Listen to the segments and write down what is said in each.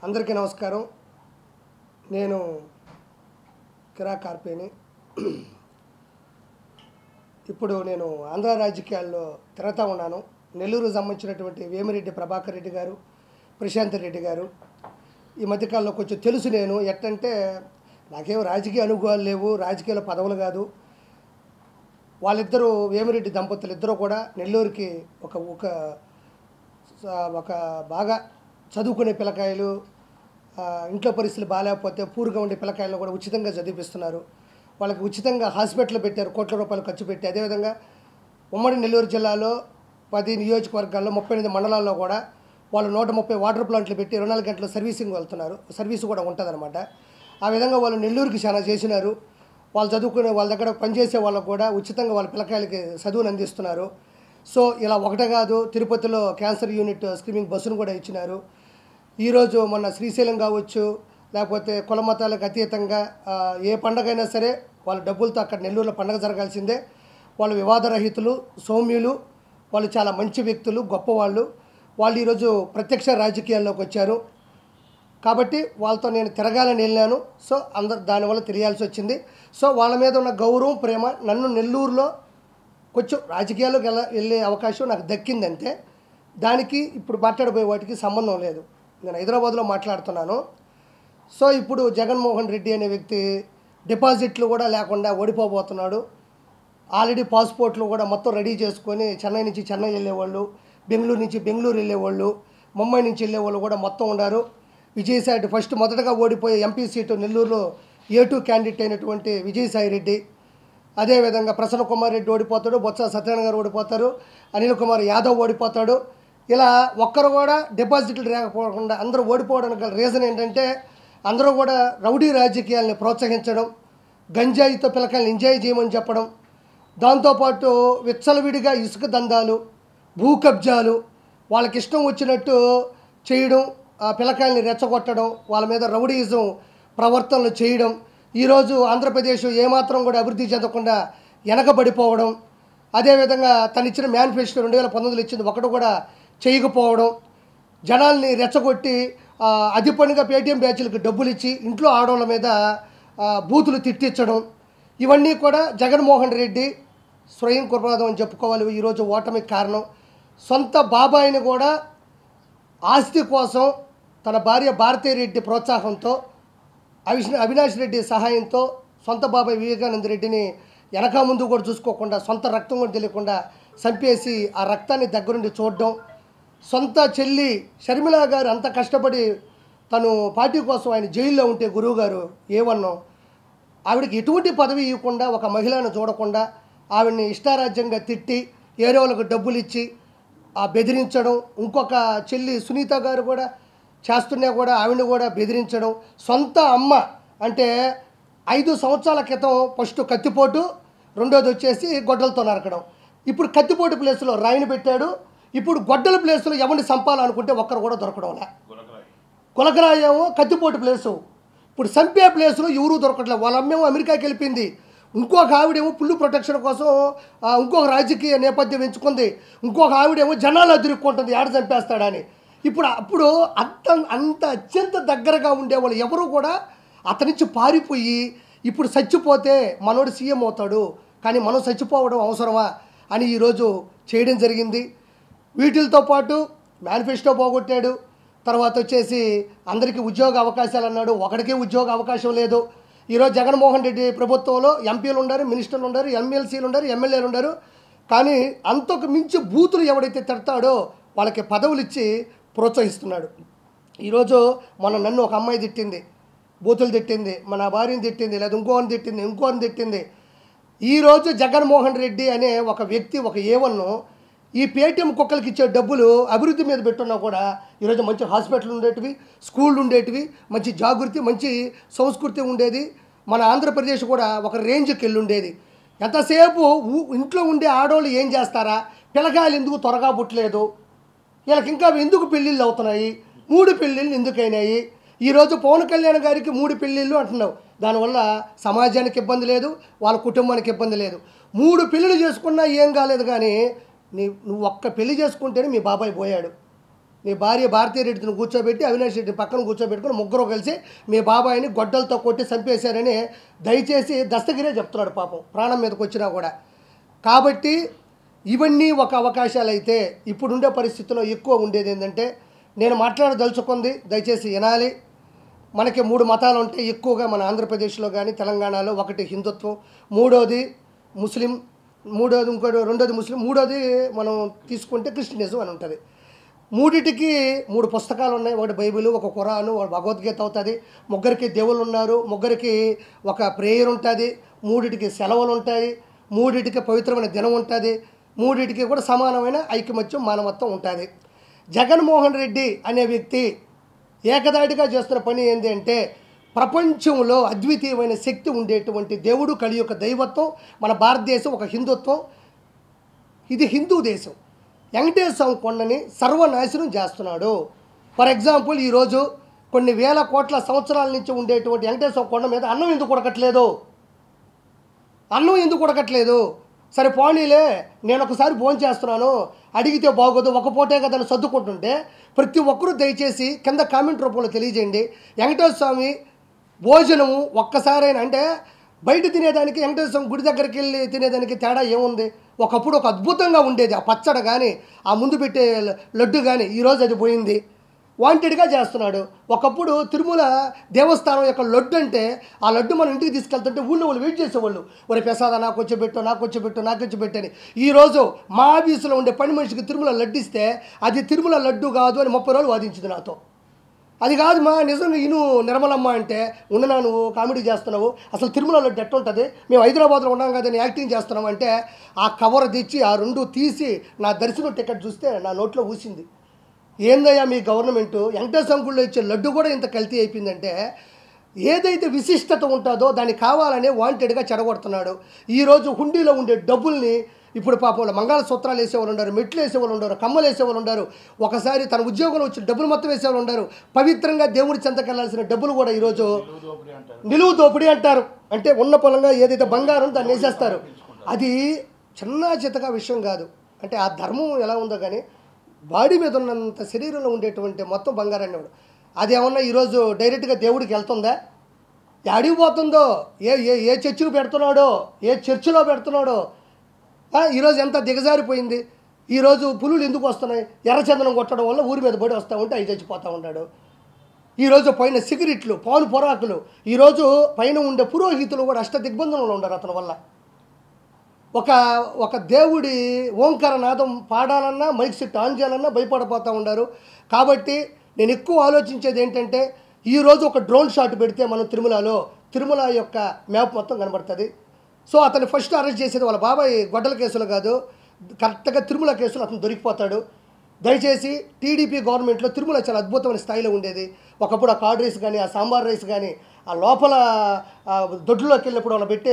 అందరికీ నమస్కారం. నేను కిరా కార్పేని. ఇప్పుడు నేను ఆంధ్ర రాజకీయాల్లో తిరుగుతూ ఉన్నాను. నెల్లూరు సంబంధించినటువంటి వేమిరెడ్డి ప్రభాకర్ రెడ్డి గారు, ప్రశాంత్ రెడ్డి గారు ఈ మధ్యకాలంలో కొంచెం తెలుసు. నేను ఎట్టంటే నాకేం రాజకీయ అనుభవాలు లేవు, రాజకీయాల పదవులు కాదు. వాళ్ళిద్దరూ వేమిరెడ్డి దంపతులు ఇద్దరు కూడా నెల్లూరుకి ఒక బాగా చదువుకునే పిల్లకాయలు, ఇంట్లో పరిస్థితులు బాగాలేకపోతే పూర్గా ఉండే పిల్లకాయలను కూడా ఉచితంగా చదివిస్తున్నారు. వాళ్ళకి ఉచితంగా హాస్పిటల్ పెట్టారు, కోట్ల రూపాయలు ఖర్చు పెట్టి. అదేవిధంగా ఉమ్మడి నెల్లూరు జిల్లాలో 10 నియోజకవర్గాల్లో 38 మండలాల్లో కూడా వాళ్ళు 130 వాటర్ ప్లాంట్లు పెట్టి 24 గంటలు సర్వీసింగ్ వెళ్తున్నారు. సర్వీస్ కూడా ఉంటుందన్నమాట. ఆ విధంగా వాళ్ళు నెల్లూరుకి చాలా చేసినారు. వాళ్ళు చదువుకునే వాళ్ళ దగ్గర పనిచేసే వాళ్ళకు కూడా ఉచితంగా వాళ్ళ పిల్లకాయలకి చదువును అందిస్తున్నారు. సో ఇలా ఒకటే కాదు, తిరుపతిలో క్యాన్సర్ యూనిట్ స్క్రీనింగ్ బస్సును కూడా ఇచ్చినారు. ఈరోజు మొన్న శ్రీశైలం కావచ్చు, లేకపోతే కుల మతాలకు అతీతంగా ఏ పండగ అయినా సరే వాళ్ళ డబ్బులతో అక్కడ నెల్లూరులో పండగ జరగాల్సిందే. వాళ్ళు వివాదరహితులు, సౌమ్యులు, వాళ్ళు చాలా మంచి వ్యక్తులు, గొప్పవాళ్ళు. వాళ్ళు ఈరోజు ప్రత్యక్ష రాజకీయాల్లోకి వచ్చారు కాబట్టి వాళ్ళతో నేను తిరగాలని వెళ్ళాను. సో అందరు దానివల్ల తెలియాల్సి వచ్చింది. సో వాళ్ళ మీద ఉన్న గౌరవం, ప్రేమ నన్ను నెల్లూరులో కొంచెం రాజకీయాల్లోకి వెళ్ళే అవకాశం నాకు దక్కిందంటే దానికి ఇప్పుడు మాట్లాడబోయే వాటికి సంబంధం లేదు. నేను హైదరాబాద్లో మాట్లాడుతున్నాను. సో ఇప్పుడు జగన్మోహన్ రెడ్డి అనే వ్యక్తి డిపాజిట్లు కూడా లేకుండా ఓడిపోబోతున్నాడు. ఆల్రెడీ పాస్పోర్ట్లు కూడా మొత్తం రెడీ చేసుకొని చెన్నై నుంచి చెన్నై వెళ్ళేవాళ్ళు, బెంగళూరు నుంచి బెంగళూరు వెళ్ళేవాళ్ళు, ముంబై నుంచి వెళ్ళేవాళ్ళు కూడా మొత్తం ఉన్నారు. విజయసాయి ఫస్ట్ మొదటగా ఓడిపోయే ఎంపీ సీటు నెల్లూరులో A2 క్యాండిడేట్ అయినటువంటి విజయసాయి రెడ్డి. అదేవిధంగా ప్రసన్న కుమార్ రెడ్డి ఓడిపోతాడు, బొత్స సత్యనారాయణ గారు ఓడిపోతారు, అనిల్ కుమార్ యాదవ్ ఓడిపోతాడు. ఇలా ఒక్కరు కూడా డిపాజిట్లు లేకపోకుండా అందరూ ఓడిపోవడానికి గల రీజన్ ఏంటంటే అందరూ కూడా రౌడీ రాజకీయాలని ప్రోత్సహించడం, గంజాయితో పిల్లకాయలను ఎంజాయ్ చేయమని చెప్పడం, దాంతోపాటు విచ్చలవిడిగా ఇసుక దందాలు, భూ కబ్జాలు, వాళ్ళకి ఇష్టం వచ్చినట్టు చేయడం, ఆ పిల్లకాయల్ని రెచ్చగొట్టడం, వాళ్ళ మీద రౌడీయిజం ప్రవర్తనలు చేయడం. ఈరోజు ఆంధ్రప్రదేశ్ ఏమాత్రం కూడా అభివృద్ధి చెందకుండా వెనకబడిపోవడం, అదేవిధంగా తను ఇచ్చిన మేనిఫెస్టో 2019 ఇచ్చింది ఒకటి కూడా చేయకపోవడం, జనాల్ని రెచ్చగొట్టి అతి పనిగా పేటీఎం బ్యాచ్లకు డబ్బులు ఇచ్చి ఇంట్లో ఆడవాళ్ళ మీద బూతులు తిట్టించడం, ఇవన్నీ కూడా జగన్మోహన్ రెడ్డి స్వయం కృపాదం అని చెప్పుకోవాలి. ఈరోజు ఓటమికి కారణం సొంత బాబాయిని కూడా ఆస్తి కోసం తన భార్య భారతీరెడ్డి ప్రోత్సాహంతో, అవినాష్ రెడ్డి సహాయంతో సొంత బాబాయ్ వివేకానంద రెడ్డిని వెనక ముందు కూడా చూసుకోకుండా సొంత రక్తం కూడా తెలియకుండా చంపేసి ఆ రక్తాన్ని దగ్గరుండి చూడడం, సొంత చెల్లి షర్మిల గారు అంత కష్టపడి తను పార్టీ కోసం ఆయన జైల్లో ఉంటే గురువు గారు ఏమన్నా ఆవిడకి ఎటువంటి పదవి ఇవ్వకుండా, ఒక మహిళను చూడకుండా ఆవిడని ఇష్టారాజ్యంగా తిట్టి ఏరే వాళ్ళకు డబ్బులు ఇచ్చి బెదిరించడం, ఇంకొక చెల్లి సునీత గారు కూడా చేస్తున్నా కూడా ఆవిడని కూడా బెదిరించడం, సొంత అమ్మ అంటే 5 సంవత్సరాల క్రితం ఫస్ట్ కత్తిపోటు, రెండోది వచ్చేసి గొడ్డలతో నరకడం. ఇప్పుడు కత్తిపోటు ప్లేస్లో రాయిని పెట్టాడు. ఇప్పుడు గొడ్డల ప్లేస్లో ఎవరిని చంపాలనుకుంటే ఒక్కరు కూడా దొరకడంలే. కులకరాయేమో కత్తిపోటు ప్లేసు, ఇప్పుడు చంపే ప్లేసులో ఎవరూ దొరకట్లేదు. వాళ్ళ అమ్మేమో అమెరికాకి వెళ్ళిపోయింది, ఇంకొక ఆవిడేమో పుల్లు ప్రొటెక్షన్ కోసం ఇంకొక రాజకీయ నేపథ్యం ఎంచుకుంది, ఇంకొక ఆవిడేమో జనాలు అదిరుక్కుంటుంది ఆడ చంపేస్తాడని. అప్పుడు అంత అత్యంత దగ్గరగా ఉండేవాళ్ళు ఎవరు కూడా అతని నుంచి పారిపోయి ఇప్పుడు చచ్చిపోతే మనోడు సీఎం అవుతాడు, కానీ మనం చచ్చిపోవడం అవసరమా అని ఈరోజు చేయడం జరిగింది. వీటితో పాటు మేనిఫెస్టో పోగొట్టాడు. తర్వాత వచ్చేసి అందరికీ ఉద్యోగ అవకాశాలు అన్నాడు, ఒకడికే ఉద్యోగ అవకాశం లేదు. ఈరోజు జగన్మోహన్ రెడ్డి ప్రభుత్వంలో ఎంపీలు ఉన్నారు, మినిస్టర్లు ఉన్నారు, ఎమ్మెల్సీలు ఉన్నారు, ఎమ్మెల్యేలు ఉన్నారు. కానీ అంతకు మించి బూతులు ఎవడైతే తిడతాడో వాళ్ళకి పదవులు ఇచ్చి ప్రోత్సహిస్తున్నాడు. ఈరోజు నన్ను ఒక అమ్మాయి తిట్టింది, బూతులు తిట్టింది, మన భార్యని తిట్టింది, లేదా ఇంకోని తిట్టింది. ఈరోజు జగన్మోహన్ రెడ్డి అనే ఒక వ్యక్తి, ఒక ఏవన్ను ఈ పేటీఎం కుక్కలకి ఇచ్చే డబ్బులు అభివృద్ధి మీద పెట్టున్నా కూడా ఈరోజు మంచి హాస్పిటల్ ఉండేటివి, స్కూళ్ళు ఉండేటివి, మంచి జాగృతి, మంచి సంస్కృతి ఉండేది. మన ఆంధ్రప్రదేశ్ కూడా ఒక రేంజ్కి వెళ్ళి ఉండేది. ఎంతసేపు ఇంట్లో ఉండే ఆడవాళ్ళు ఏం చేస్తారా, పిల్లకాయలు ఎందుకు త్వరగా పుట్టలేదు, వీళ్ళకి ఇంకా ఎందుకు పెళ్ళిళ్ళు అవుతున్నాయి, 3 పెళ్ళిళ్ళు ఎందుకైనాయి. ఈరోజు పవన్ కళ్యాణ్ గారికి 3 పెళ్ళిళ్ళు అంటున్నావు. దానివల్ల సమాజానికి ఇబ్బంది లేదు, వాళ్ళ కుటుంబానికి ఇబ్బంది లేదు. 3 పెళ్ళిళ్ళు చేసుకున్నా ఏం కాలేదు, కానీ నువ్వు ఒక్క పెళ్లి చేసుకుంటేనే మీ బాబాయ్ పోయాడు. నీ భార్య భారతీయ రెడ్డిని కూర్చోబెట్టి అవినాష్ రెడ్డిని పక్కన కూర్చోబెట్టుకుని ముగ్గురు కలిసి మీ బాబాయిని గొడ్డలతో కొట్టి చంపేశారని దయచేసి దస్తగిరే చెప్తున్నాడు పాపం, ప్రాణం మీదకి వచ్చినా కూడా. కాబట్టి ఇవన్నీ ఒక అవకాశాలు అయితే ఇప్పుడుండే పరిస్థితుల్లో ఎక్కువ ఉండేది ఏంటంటే, నేను మాట్లాడదలుచుకుంది దయచేసి వినాలి. మనకి 3 మతాలు ఉంటాయి ఎక్కువగా మన ఆంధ్రప్రదేశ్లో కానీ తెలంగాణలో. ఒకటి హిందుత్వం, మూడోది ముస్లిం, రెండోది ముస్లిం, మూడోది మనం తీసుకుంటే క్రిస్టియనిజం అని ఉంటుంది. మూడిటికి 3 పుస్తకాలు ఉన్నాయి. ఒకటి బైబిల్, ఒక ఖురాను, ఒక భగవద్గీత అవుతుంది. ముగ్గురికి దేవుళ్ళు ఉన్నారు, ముగ్గురికి ఒక ప్రేయర్ ఉంటుంది, మూడిటికి సెలవులు ఉంటాయి, మూడిటికి పవిత్రమైన దినం ఉంటుంది, మూడిటికి కూడా సమానమైన ఐకమత్యం మానవత్వం ఉంటుంది. జగన్మోహన్ రెడ్డి అనే వ్యక్తి ఏకదాటిగా చేస్తున్న పని ఏంటి అంటే, ప్రపంచంలో అద్వితీయమైన శక్తి ఉండేటువంటి దేవుడు, కలియుగ దైవత్వం, మన భారతదేశం ఒక హిందుత్వం, ఇది హిందూ దేశం. వెంకటేశ్వర కొండని సర్వనాశనం చేస్తున్నాడు. ఫర్ ఎగ్జాంపుల్, ఈరోజు కొన్ని వేల కోట్ల సంవత్సరాల నుంచి ఉండేటువంటి వెంకటేశ్వర కొండ మీద అన్నం ఎందుకు ఉడకట్లేదు? సరే పోనీలే, నేను ఒకసారి భోజనం చేస్తున్నాను, అడిగితే బాగోదు, ఒక పూటే కదా అని సర్దుకుంటుంటే, ప్రతి ఒక్కరూ దయచేసి కింద కామెంట్ రూపంలో తెలియజేయండి. వెంకటేశ్వర స్వామి భోజనము ఒక్కసారైనా, అంటే బయట తినేదానికి వెంకటేశ్వర స్వామి గుడి దగ్గరికి వెళ్ళి తినేదానికి తేడా ఏముంది? ఒకప్పుడు ఒక అద్భుతంగా ఉండేది ఆ పచ్చడి కానీ, ఆ ముందు పెట్టే లడ్డు కానీ. ఈరోజు అది పోయింది, వాంటెడ్గా చేస్తున్నాడు. ఒకప్పుడు తిరుమల దేవస్థానం యొక్క లడ్డు అంటే, ఆ లడ్డు మనం ఇంటికి తీసుకెళ్తుంటే ఊళ్ళో వాళ్ళు వెయిట్ చేసేవాళ్ళు, ఒరే ప్రసాద నాకు వచ్చి అని. ఈరోజు మా ఆఫీసులో ఉండే పని మనిషికి తిరుమల లడ్డు ఇస్తే అది తిరుమల లడ్డు కాదు అని 30 రోజులు వాదించింది నాతో. అది కాదు మా నిజంగా ఇను నిర్మలమ్మ అంటే, ఉండనా నువ్వు కామెడీ చేస్తున్నావు, అసలు తిరుమల లడ్డు ఎట్ట ఉంటుంది, మేము హైదరాబాద్లో ఉన్నాం కదా అని యాక్టింగ్ చేస్తున్నాం అంటే, ఆ కవర్ తెచ్చి ఆ 2 తీసి నా దర్శనం టికెట్ చూస్తే నా నోట్లో ఊసింది. ఏందయ్యా మీ గవర్నమెంటు, వెంకటేశ్వర గుడిలో ఇచ్చే లడ్డు కూడా ఇంత కల్తీ అయిపోయిందంటే, ఏదైతే విశిష్టత ఉంటుందో దాన్ని కావాలనే వాంటెడ్గా చెడగొడుతున్నాడు. ఈరోజు హుండీలో ఉండే డబ్బుల్ని ఇప్పుడు పాపం మంగళసూత్రాలు వేసేవాళ్ళు ఉన్నారు, మెట్లు వేసేవాళ్ళు ఉన్నారు, కమ్మలు వేసేవాళ్ళు ఉన్నారు, ఒకసారి తన ఉద్యోగంలో వచ్చిన డబ్బులు మొత్తం వేసేవాళ్ళు ఉన్నారు. పవిత్రంగా దేవుడి చెంతకెళ్లాల్సిన డబ్బులు కూడా ఈరోజు నిలువు దోపిడీ అంటారు. అంటే ఉన్న పొలంగా ఏదైతే బంగారం దాన్ని వేసేస్తారు. అది చిన్న చితగా విషయం కాదు. అంటే ఆ ధర్మం ఎలా ఉందో కానీ, బాడీ మీద ఉన్నంత శరీరంలో ఉండేటువంటి మొత్తం బంగారాన్ని వాడు, అది ఏమన్నా ఈరోజు డైరెక్ట్గా దేవుడికి వెళ్తుందా? ఎడికి పోతుందో, ఏ ఏ ఏ చర్చికి పెడుతున్నాడో, ఏ చర్చిలో పెడుతున్నాడో. ఈరోజు ఎంత దిగజారిపోయింది. ఈరోజు పులులు ఎందుకు వస్తున్నాయి? ఎర్రచందనం కొట్టడం వల్ల ఊరి మీద పడి వస్తూ ఉంటే అవి చచ్చిపోతూ ఉంటాడు. ఈరోజు పైన సిగరెట్లు, పాలు పొరాకులు, ఈరోజు పైన ఉండే పురోహితులు కూడా అష్ట దిగ్బంధనంలో ఉండరు అతని వల్ల. ఒక దేవుడి ఓంకారనాదం పాడాలన్నా, మైక్ సెట్ ఆన్ చేయాలన్నా భయపడిపోతూ ఉన్నారు. కాబట్టి నేను ఎక్కువ ఆలోచించేది ఏంటంటే, ఈరోజు ఒక డ్రోన్ షాట్ పెడితే మనం తిరుమల యొక్క మ్యాప్ మొత్తం కనబడుతుంది. సో అతన్ని ఫస్ట్ అరెస్ట్ చేసేది వాళ్ళ బాబాయ్ గొడ్డల కేసులు కాదు, కరెక్ట్గా తిరుమల కేసులు అతను దొరికిపోతాడు. దయచేసి టీడీపీ గవర్నమెంట్లో తిరుమల చాలా అద్భుతమైన స్థాయిలో ఉండేది. ఒకప్పుడు ఆ కార్డ్ రైస్ కానీ, ఆ సాంబార్ రైస్ కానీ, ఆ లోపల దొడ్లోకి వెళ్ళినప్పుడు వాళ్ళు పెట్టే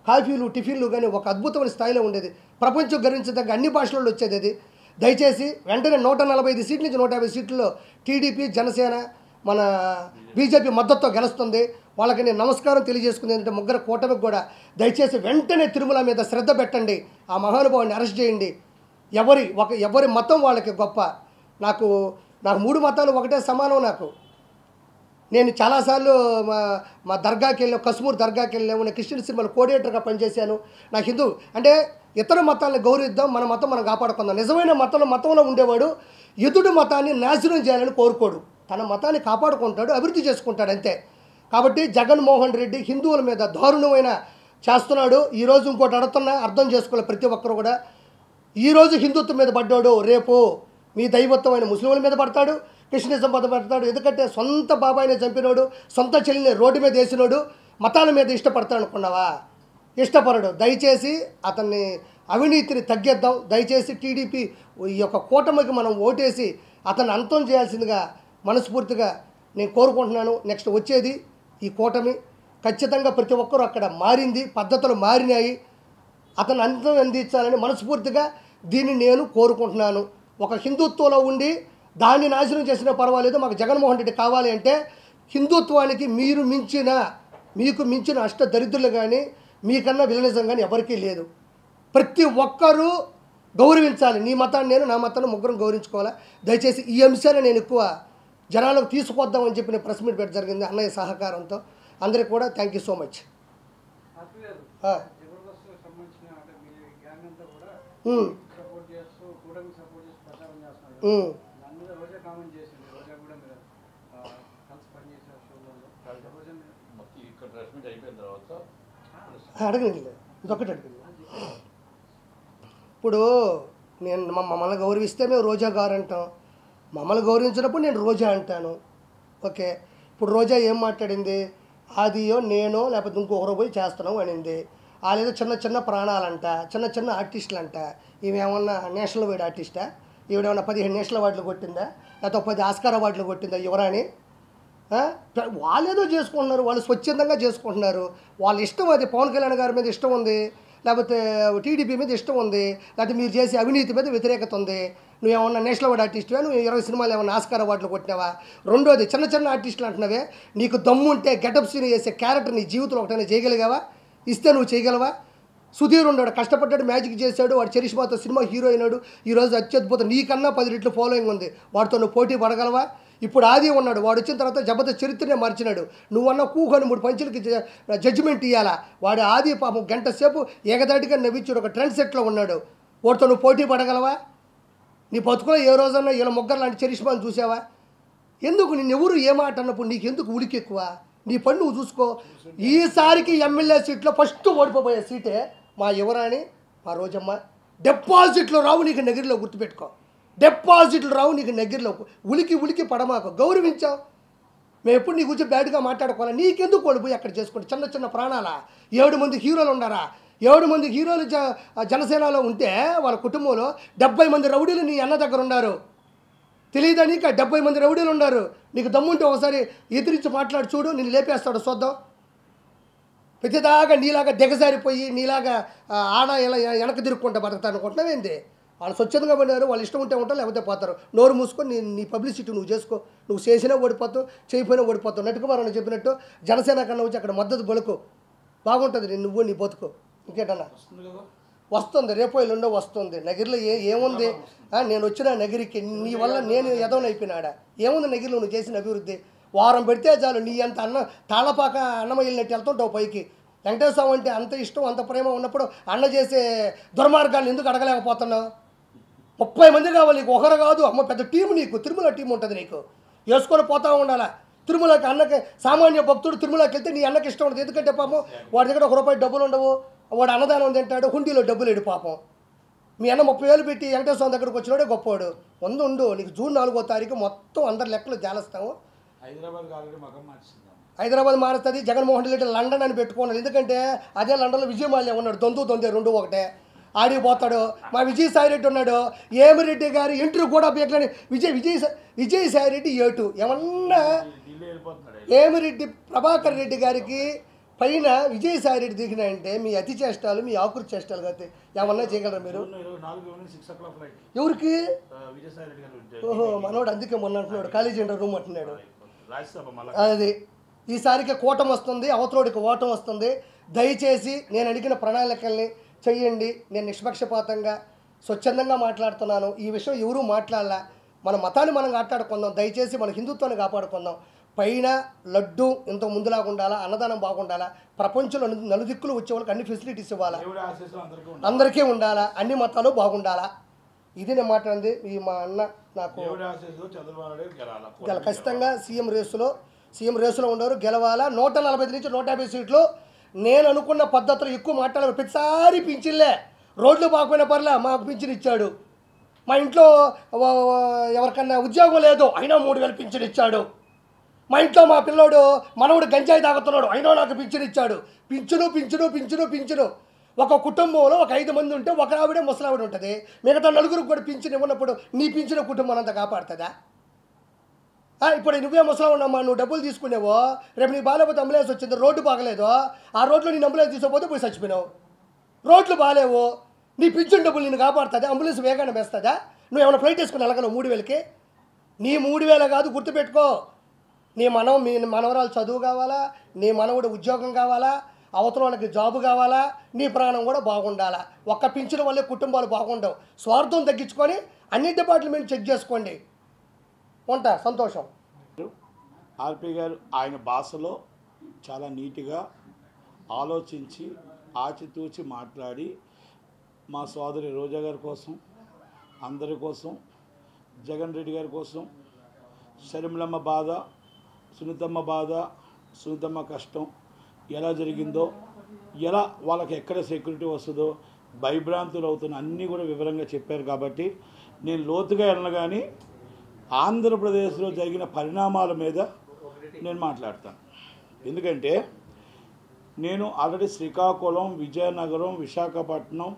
కాఫీలు, టిఫిన్లు కానీ ఒక అద్భుతమైన స్థాయిలో ఉండేది. ప్రపంచం గర్వించదగ్గ అన్ని భాషలలో వచ్చేది అది. దయచేసి వెంటనే 145 సీట్ల నుంచి 150 సీట్లలో టీడీపీ, జనసేన, మన బీజేపీ మద్దతుతో గెలుస్తుంది. వాళ్ళకి నేను నమస్కారం తెలియజేసుకుంది ఏంటంటే, ముగ్గురు కూటమికి కూడా దయచేసి వెంటనే తిరుమల మీద శ్రద్ధ పెట్టండి, ఆ మహానుభావుని అరెస్ట్ చేయండి. ఎవరి మతం వాళ్ళకి గొప్ప. నాకు 3 మతాలు ఒకటే సమానం. నేను చాలాసార్లు మా దర్గాకి వెళ్ళాను, కశ్మూర్ దర్గాకి వెళ్ళాము, నేను క్రిస్టియన్ సినిమాలో కోఆర్డినేటర్గా పనిచేశాను. నాకు హిందూ అంటే ఇతర మతాలను గౌరవిద్దాం, మన మతం మనం కాపాడుకుందాం. నిజమైన మతంలో ఉండేవాడు ఎదుటి మతాన్ని నాశనం చేయాలని కోరుకోడు, తన మతాన్ని కాపాడుకుంటాడు, అభివృద్ధి చేసుకుంటాడు అంతే. కాబట్టి జగన్మోహన్ రెడ్డి హిందువుల మీద దారుణమైన చేస్తున్నాడు. ఈరోజు ఇంకోటి అడుగుతున్నా, అర్థం చేసుకోవాలి ప్రతి ఒక్కరు కూడా. ఈరోజు హిందుత్వం మీద పడ్డాడు, రేపు మీ దైవత్వమైన ముస్లింల మీద పడతాడు, క్రిస్టియనిజం మీద పడతాడు. ఎందుకంటే సొంత బాబాయిని చంపినోడు, సొంత చెల్లిని రోడ్డు మీద వేసినోడు మతాల మీద ఇష్టపడతాడు అనుకున్నావా? ఇష్టపడడు. దయచేసి అతన్ని అవినీతిని తగ్గిద్దాం. దయచేసి టీడీపీ ఈ యొక్క కూటమికి మనం ఓటేసి అతన్ని అంతం చేయాల్సిందిగా మనస్ఫూర్తిగా నేను కోరుకుంటున్నాను. నెక్స్ట్ వచ్చేది ఈ కూటమి ఖచ్చితంగా ప్రతి ఒక్కరూ అక్కడ మారింది, పద్ధతులు మారినాయి, అతను అంతం అందించాలని మనస్ఫూర్తిగా దీన్ని నేను కోరుకుంటున్నాను. ఒక హిందుత్వంలో ఉండి దాన్ని నాశనం చేసినా పర్వాలేదు, మాకు జగన్మోహన్ రెడ్డి కావాలి అంటే హిందుత్వానికి మీకు మించిన అష్ట దరిద్రులు కానీ, మీకన్నా విలనిజం కానీ ఎవరికీ లేదు. ప్రతి ఒక్కరూ గౌరవించాలి. నీ మతాన్ని నేను, నా మతాన్ని ముగ్గురం గౌరవించుకోవాలా. దయచేసి ఈ అంశాన్ని నేను ఎక్కువ జనాలకు తీసుకొద్దామని చెప్పి నేను ప్రెస్ మీట్ పెట్ట జరిగింది అన్నయ్య సహకారంతో. అందరికీ కూడా థ్యాంక్ యూ సో మచ్. అడగండి, ఇదొక్కటి అడగండి. ఇప్పుడు నేను మమ్మల్ని గౌరవిస్తే మేము రోజా గారు అంటాం, మమ్మల్ని గౌరవించినప్పుడు నేను రోజా అంటాను. ఓకే, ఇప్పుడు రోజా ఏం మాట్లాడింది? ఆదియో నేనో లేకపోతే ఇంకొకరు పోయి చేస్తున్నాం అనింది. వాళ్ళేదో చిన్న చిన్న ప్రాణాలంట, చిన్న చిన్న ఆర్టిస్టులు అంట. ఈమెమన్నా నేషనల్ వైడ్ ఆర్టిస్టా? ఈవిడేమన్నా 15 నేషనల్ అవార్డులు కొట్టిందా, లేకపోతే 10 ఆస్కార్ అవార్డులు కొట్టిందా యువరాణి? వాళ్ళేదో చేసుకుంటున్నారు, వాళ్ళు స్వచ్ఛందంగా చేసుకుంటున్నారు. వాళ్ళ ఇష్టం. అది పవన్ కళ్యాణ్ గారి మీద ఇష్టం ఉంది, లేకపోతే టీడీపీ మీద ఇష్టం ఉంది, లేకపోతే మీరు చేసే అవినీతి మీద వ్యతిరేకత ఉంది. నువ్వేమన్నా నేషనల్ అవార్డు ఆర్టిస్టువా? నువ్వు 20 సినిమాలు ఏమన్నా ఆస్కార్ అవార్డులు కొట్టినావా? రెండోది, చిన్న చిన్న ఆర్టిస్టులు అంటున్నావే, నీకు దమ్ము ఉంటే గెటప్ సీన్ చేసే క్యారెక్టర్ నీ జీవితంలో ఒకటైనా చేయగలిగావా? ఇస్తే నువ్వు చేయగలవా? సుధీర్ ఉన్నాడు, కష్టపడ్డాడు, మ్యాజిక్ చేశాడు, వాడు చరిష్మాతో సినిమా హీరో అయినాడు. ఈరోజు అత్యద్భుతం, నీకన్నా 10 రెట్లు ఫాలోయింగ్ ఉంది, వాడితో నువ్వు పోటీ పడగలవా? ఇప్పుడు ఆది ఉన్నాడు, వాడు వచ్చిన తర్వాత జబర్దస్త్ చరిత్రనే మార్చినాడు. నువ్వన్నా కూకొని 3 పంచులకి జడ్జిమెంట్ ఇవ్వాలా? వాడు ఆది పాపం గంట సేపు ఏకదాటిగా నవ్వించాడు, ఒక ట్రెండ్ సెట్లో ఉన్నాడు. వాడితో నువ్వు పోటీ పడగలవా? నీ బతుకులో ఏ రోజన్నా ఇలా ముగ్గురు లాంటి చరిష్మాను చూసావా? ఎందుకు నిన్నెవరు ఏ మాట అన్నప్పుడు నీకెందుకు ఉలికి ఎక్కువ? నీ పని నువ్వు చూసుకో. ఈసారికి ఎమ్మెల్యే సీట్లో ఫస్ట్ ఓడిపోయే సీటే మా యువరాణి, మా రోజమ్మ. డిపాజిట్లు రావు నీకు నగిరిలో, గుర్తుపెట్టుకో. డిపాజిట్లు రావు నీకు నగిరిలో. ఉలికి పడమాకు, గౌరవించావు. మేము ఎప్పుడు నీ గురించి బ్యాడ్గా మాట్లాడుకోవాలి. నీకెందుకు ఓడిపోయి అక్కడ చేసుకుంటే చిన్న చిన్న ప్రాణాలా? 7 మంది హీరోలు ఉన్నారా? 7 మంది హీరోలు జనసేనలో ఉంటే వాళ్ళ కుటుంబంలో 70 మంది రౌడీలు నీ అన్న దగ్గర ఉన్నారు. తెలియదా నీకు? 70 మంది రౌడీలు ఉన్నారు. నీకు దమ్ముంటే ఒకసారి ఎదిరించి మాట్లాడి చూడు, నేను లేపేస్తాడు చూద్దాం. ప్రతిదాకా నీలాగా దిగజారిపోయి నీలాగా ఆడ ఇలా వెనక తిరుక్కుంటా బతుకుతా అనుకుంటున్నావు ఏంది? వాళ్ళు స్వచ్ఛందంగా పడినారు, వాళ్ళు ఇష్టం ఉంటే ఉంటారు, లేకపోతే పోతారు. నోరు మూసుకొని నీ పబ్లిసిటీ నువ్వు చేసుకో. నువ్వు చేసినా ఓడిపోతావు, చేయకపోయినా ఓడిపోతావు. నటుకుమారని చెప్పినట్టు జనసేన కన్నా వచ్చి అక్కడ మద్దతు బలుకు, బాగుంటుంది. నువ్వు నీ బతుకు. ఇంకేటన్నా వస్తుంది, రేపు ఎల్లుండో వస్తుంది. నగిరిలో ఏముంది? నేను వచ్చిన నగిరికి నీ వల్ల నేను ఎదవనైపోయినాడా? ఏముంది నగిరిలో నువ్వు చేసిన అభివృద్ధి? వారం పెడితే చాలు, నీ అంత తాళపాక అన్నం వెళ్ళినట్టు వెళ్తుంటావు పైకి. వెంకటేశ్వర స్వామి అంటే అంత ఇష్టం, అంత ప్రేమ ఉన్నప్పుడు అన్న చేసే దుర్మార్గాన్ని ఎందుకు అడగలేకపోతున్నావు? 30 మంది కావాలి నీకు, ఒకరు కాదు. అమ్మ పెద్ద టీం నీకు, తిరుమల టీం ఉంటుంది నీకు, వేసుకొని పోతా ఉండాలా. తిరుమలకి అన్నకి సామాన్య భక్తుడు తిరుమలకి వెళ్తే నీ అన్నకి ఇష్టం ఉండదు. ఎందుకంటే పాపం వాడి దగ్గర 1 రూపాయి డబ్బులు ఉండవు, వాడు అన్నదానం తింటాడు, హుండీలో డబ్బులు లేడు పాపం. మీ అన్న 30,000 పెట్టి వెంకటేశ్వర స్వామి దగ్గరకు వచ్చినాడే గొప్పవాడు. ఉండు నీకు జూన్ 4వ తారీఖు మొత్తం అందరి లెక్కలు జాలస్తాము. హైదరాబాద్ మారుస్తుంది. జగన్మోహన్ రెడ్డి లండన్ అని పెట్టుకున్నాడు. ఎందుకంటే అదే లండన్లో విజయమాల్య ఉన్నాడు, దొందే 2 ఒకటే. ఆడికి పోతాడు. మా విజయసాయి రెడ్డి ఉన్నాడు, ఏమిరెడ్డి గారి ఇంటర్వ్యూ కూడా బీకలని విజయసాయి రెడ్డి ఏటు ఏమన్నా ఏమిరెడ్డి ప్రభాకర్ రెడ్డి గారికి పైన విజయసాయి రెడ్డి దిగినాయంటే మీ అతి చేష్టాలు, మీ ఆకురు చేష్టాలు కాబట్టి ఏమన్నా చేయగలరా మీరు? ఎవరికి? ఓహో, మనోడు అందుకే మొన్న అంటున్నాడు కాలేజీ రూమ్ అంటున్నాడు. అది ఈసారికి కూటమి వస్తుంది, అవతలోడికి ఓటం వస్తుంది. దయచేసి నేను అడిగిన ప్రణాళికల్ని చెయ్యండి. నేను నిష్పక్షపాతంగా స్వచ్ఛందంగా మాట్లాడుతున్నాను. ఈ విషయం ఎవరూ మాట్లాడాల. మన మతాన్ని మనం కాపాడుకుందాం. దయచేసి మన హిందుత్వాన్ని కాపాడుకుందాం. పైన లడ్డు ఇంత ముందులాగా ఉండాలా, అన్నదానం బాగుండాలా, ప్రపంచంలో నలుదిక్కులు వచ్చే వాళ్ళకి అన్ని ఫెసిలిటీస్ ఇవ్వాలా, అందరికీ ఉండాలా, అన్ని మతాలు బాగుండాలా. ఇది నేను మాట్లాడింది. ఈ మా అన్న నాకు ఖచ్చితంగా సీఎం రేసులో ఉండరు, గెలవాలా. 140 నుంచి 150 సీట్లు. నేను అనుకున్న పద్ధతులు ఎక్కువ మాట్లాడాలి. ప్రతిసారి పింఛన్లే, రోడ్లు బాగుపోయిన పర్లే మాకు పింఛన్ ఇచ్చాడు. మా ఇంట్లో ఎవరికన్నా ఉద్యోగం లేదు అయినా 3,000 పింఛన్ ఇచ్చాడు. మా ఇంట్లో మా పిల్లోడు మనవుడు గంజాయి తాగుతున్నాడు అయినా నాకు పింఛన్ ఇచ్చాడు. పింఛను. ఒక కుటుంబంలో ఒక 5 మంది ఉంటే ఒక ఆవిడే ముసలావిడ ఉంటుంది. మిగతా 4గురికి కూడా పింఛన్ ఇవ్వనప్పుడు నీ పింఛన్ కుటుంబం అంతా కాపాడుతుందా? ఇప్పుడు నువ్వే ముసలా ఉన్నామా, నువ్వు డబ్బులు తీసుకునేవో, రేపు నీ బాగాలేకపోతే అంబులెన్స్ వచ్చింది, రోడ్డు బాగలేదు, ఆ రోడ్లో నేను అంబులెన్స్ తీసుకోపోతే పోయి చచ్చిపోయినావు. రోడ్లు బాగాలేవు, నీ పింఛన్ డబ్బులు నేను కాపాడుతుందా? అంబులెన్స్ వేగానే వేస్తుందా? నువ్వు ఏమైనా ఫ్లైట్ వేసుకుని వెళ్ళగలవు 3,000కి? నీ 3,000 కాదు, గుర్తుపెట్టుకో. నీ మనవరాలు చదువు కావాలా, నీ మనవుడు ఉద్యోగం కావాలా, అవతల వాళ్ళకి జాబు కావాలా, నీ ప్రాణం కూడా బాగుండాలా. ఒక్క పింఛను వల్లే కుటుంబాలు బాగుండవు. స్వార్థం తగ్గించుకొని అన్ని డిపార్ట్మెంట్ చెక్ చేసుకోండి. ఉంటా. సంతోషం. ఆర్పి గారు ఆయన భాషలో చాలా నీట్గా ఆలోచించి ఆచితూచి మాట్లాడి మా సోదరి రోజా గారి కోసం, అందరి కోసం, జగన్ రెడ్డి గారి కోసం, షర్మిలమ్మ బాధ, సునీతమ్మ బాధ, సునీతమ్మ కష్టం ఎలా జరిగిందో, ఎలా వాళ్ళకి ఎక్కడ సెక్యూరిటీ వస్తుందో, భయభ్రాంతులు అవుతున్న అన్నీ కూడా వివరంగా చెప్పారు. కాబట్టి నేను లోతుగా వెళ్ళను, కానీ ఆంధ్రప్రదేశ్లో జరిగిన పరిణామాల మీద నేను మాట్లాడతాను. ఎందుకంటే నేను ఆల్రెడీ శ్రీకాకుళం, విజయనగరం, విశాఖపట్నం,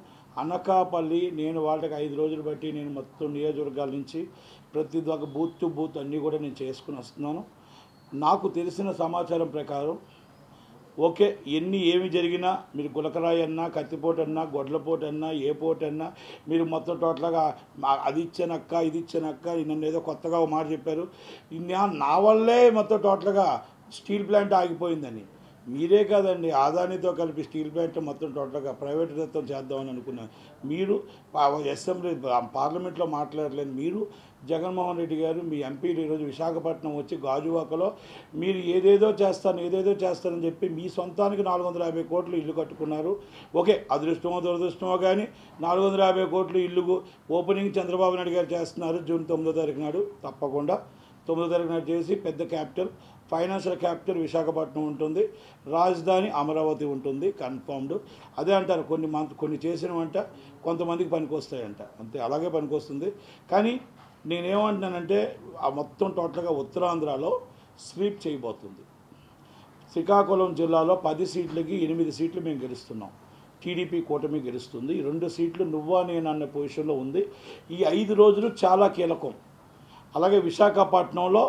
అనకాపల్లి, నేను వాళ్ళకి 5 రోజులు బట్టి నేను మొత్తం నియోజకవర్గాల నుంచి ప్రతి ఒక్క బూత్ టు బూత్ అన్నీ కూడా నేను చేసుకుని వస్తున్నాను. నాకు తెలిసిన సమాచారం ప్రకారం ఓకే, ఏమి జరిగినా మీరు గులకరాయి అన్నా, కత్తిపోటు అన్నా, గొడ్లపోటు అన్నా, ఏ పోటు అన్నా, మీరు మొత్తం టోటల్గా అది ఇచ్చానక్క, ఇది ఇచ్చానక్క, నన్ను ఏదో కొత్తగా ఒక మాట చెప్పారు, నా వల్లే మొత్తం టోటల్గా స్టీల్ ప్లాంట్ ఆగిపోయిందని. మీరే కాదండి, ఆదానితో కలిపి స్టీల్ ప్లాంట్ మొత్తం టోటల్గా ప్రైవేటీకరణ చేద్దామని అనుకున్నాను. మీరు అసెంబ్లీ పార్లమెంట్లో మాట్లాడలేదు. మీరు జగన్మోహన్ రెడ్డి గారు, మీ ఎంపీలు ఈరోజు విశాఖపట్నం వచ్చి గాజువాకలో మీరు ఏదేదో చేస్తానని చెప్పి మీ సొంతానికి 450 కోట్లు ఇల్లు కట్టుకున్నారు. ఓకే, అదృష్టమో దురదృష్టమో కానీ 450 కోట్లు ఇల్లు ఓపెనింగ్ చంద్రబాబు నాయుడు గారు చేస్తున్నారు జూన్ 9వ తారీఖు నాడు. తప్పకుండా 9వ తారీఖు నాడు చేసి పెద్ద క్యాపిటల్, ఫైనాన్షియల్ క్యాపిటల్ విశాఖపట్నం ఉంటుంది, రాజధాని అమరావతి ఉంటుంది, కన్ఫర్మ్డ్. అదే అంటారు, కొన్ని చేసినవంట కొంతమందికి పనికొస్తాయంట, అంతే, అలాగే పనికొస్తుంది. కానీ నేనేమంటున్నానంటే ఆ మొత్తం టోటల్గా ఉత్తరాంధ్రలో స్వీప్ చేయబోతుంది. శ్రీకాకుళం జిల్లాలో 10 సీట్లకి 8 సీట్లు మేము గెలుస్తున్నాం. టీడీపీ కూటమి గెలుస్తుంది. 2 సీట్లు నువ్వా నేను అన్న పొజిషన్లో ఉంది. ఈ 5 రోజులు చాలా కీలకం. అలాగే విశాఖపట్నంలో